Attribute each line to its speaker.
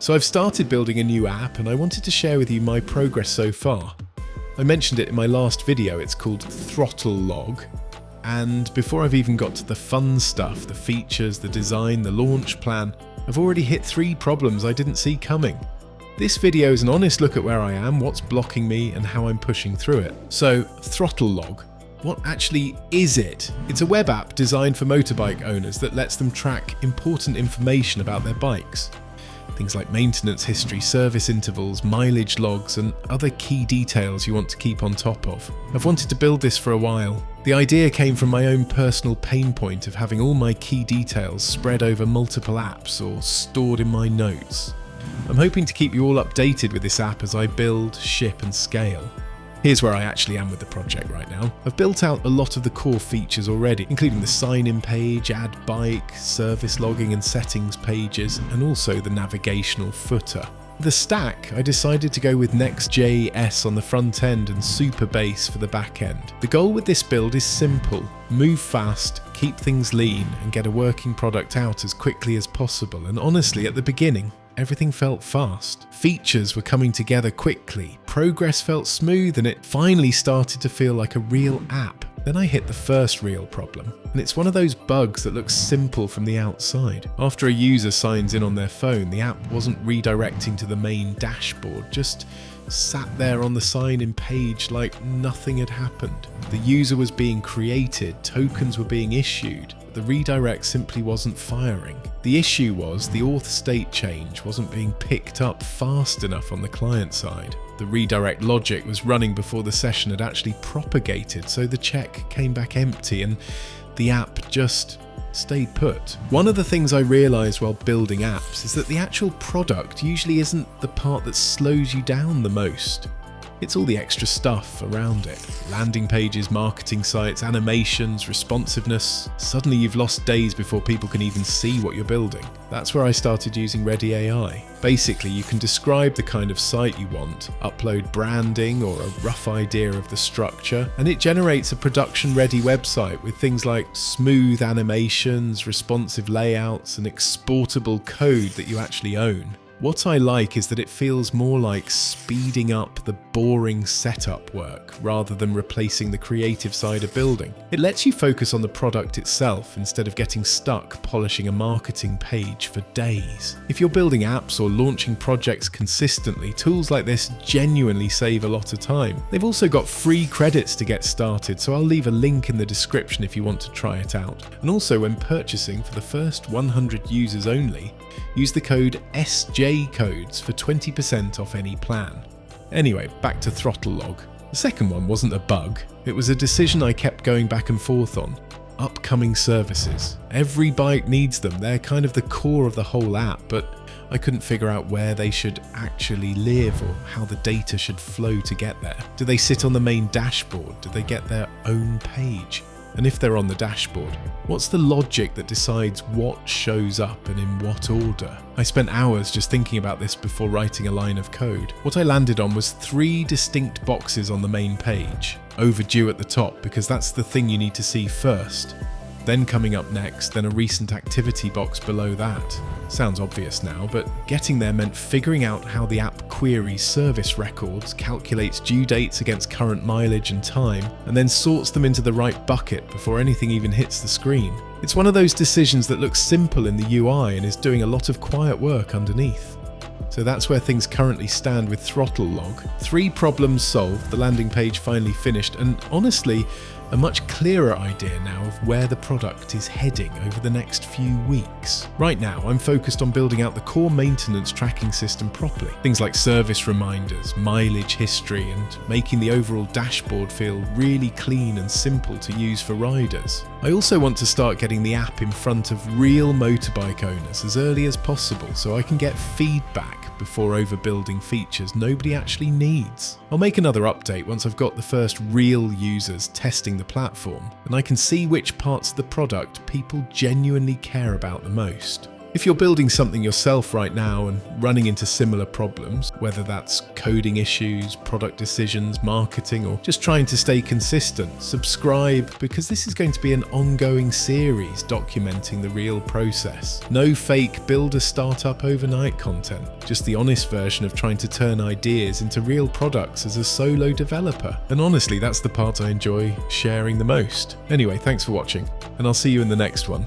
Speaker 1: So I've started building a new app and I wanted to share with you my progress so far. I mentioned it in my last video, it's called Throttle Log. And before I've even got to the fun stuff, the features, the design, the launch plan, I've already hit 3 problems I didn't see coming. This video is an honest look at where I am, what's blocking me, and how I'm pushing through it. So, Throttle Log. What actually is it? It's a web app designed for motorbike owners that lets them track important information about their bikes. Things like maintenance history, service intervals, mileage logs, and other key details you want to keep on top of. I've wanted to build this for a while. The idea came from my own personal pain point of having all my key details spread over multiple apps or stored in my notes. I'm hoping to keep you all updated with this app as I build, ship, and scale. Here's where I actually am with the project right now. I've built out a lot of the core features already, including the sign-in page, add bike, service logging and settings pages, and also the navigational footer. The stack, I decided to go with Next.js on the front end and Supabase for the back end. The goal with this build is simple: move fast, keep things lean, and get a working product out as quickly as possible. And honestly, at the beginning, everything felt fast. Features were coming together quickly, progress felt smooth, and it finally started to feel like a real app. Then I hit the first real problem, and it's one of those bugs that looks simple from the outside. After a user signs in on their phone, the app wasn't redirecting to the main dashboard, just sat there on the sign-in page like nothing had happened. The user was being created, tokens were being issued, but the redirect simply wasn't firing. The issue was the auth state change wasn't being picked up fast enough on the client side. The redirect logic was running before the session had actually propagated, so the check came back empty and the app just stayed put. One of the things I realised while building apps is that the actual product usually isn't the part that slows you down the most. It's all the extra stuff around it. Landing pages, marketing sites, animations, responsiveness. Suddenly you've lost days before people can even see what you're building. That's where I started using Readdy AI. Basically, you can describe the kind of site you want, upload branding or a rough idea of the structure, and it generates a production-ready website with things like smooth animations, responsive layouts, and exportable code that you actually own. What I like is that it feels more like speeding up the boring setup work rather than replacing the creative side of building. It lets you focus on the product itself instead of getting stuck polishing a marketing page for days. If you're building apps or launching projects consistently, tools like this genuinely save a lot of time. They've also got free credits to get started, so I'll leave a link in the description if you want to try it out. And also, when purchasing for the first 100 users only, use the code SJCodes for 20% off any plan. Anyway, back to Throttle Log. The second one wasn't a bug, it was a decision I kept going back and forth on. Upcoming services. Every bike needs them, they're kind of the core of the whole app, but I couldn't figure out where they should actually live or how the data should flow to get there. Do they sit on the main dashboard? Do they get their own page? And if they're on the dashboard, what's the logic that decides what shows up and in what order? I spent hours just thinking about this before writing a line of code. What I landed on was 3 distinct boxes on the main page. Overdue at the top, because that's the thing you need to see first. Then coming up next, then a recent activity box below that. Sounds obvious now, but getting there meant figuring out how the app queries service records, calculates due dates against current mileage and time, and then sorts them into the right bucket before anything even hits the screen. It's one of those decisions that looks simple in the UI and is doing a lot of quiet work underneath. So that's where things currently stand with Throttle Log. 3 problems solved, the landing page finally finished, and honestly, a much clearer idea now of where the product is heading over the next few weeks. Right now, I'm focused on building out the core maintenance tracking system properly. Things like service reminders, mileage history, and making the overall dashboard feel really clean and simple to use for riders. I also want to start getting the app in front of real motorbike owners as early as possible so I can get feedback before overbuilding features nobody actually needs. I'll make another update once I've got the first real users testing the platform, and I can see which parts of the product people genuinely care about the most. If you're building something yourself right now and running into similar problems, whether that's coding issues, product decisions, marketing, or just trying to stay consistent, subscribe, because this is going to be an ongoing series documenting the real process. No fake build a startup overnight content, just the honest version of trying to turn ideas into real products as a solo developer. And honestly, that's the part I enjoy sharing the most. Anyway, thanks for watching, and I'll see you in the next one.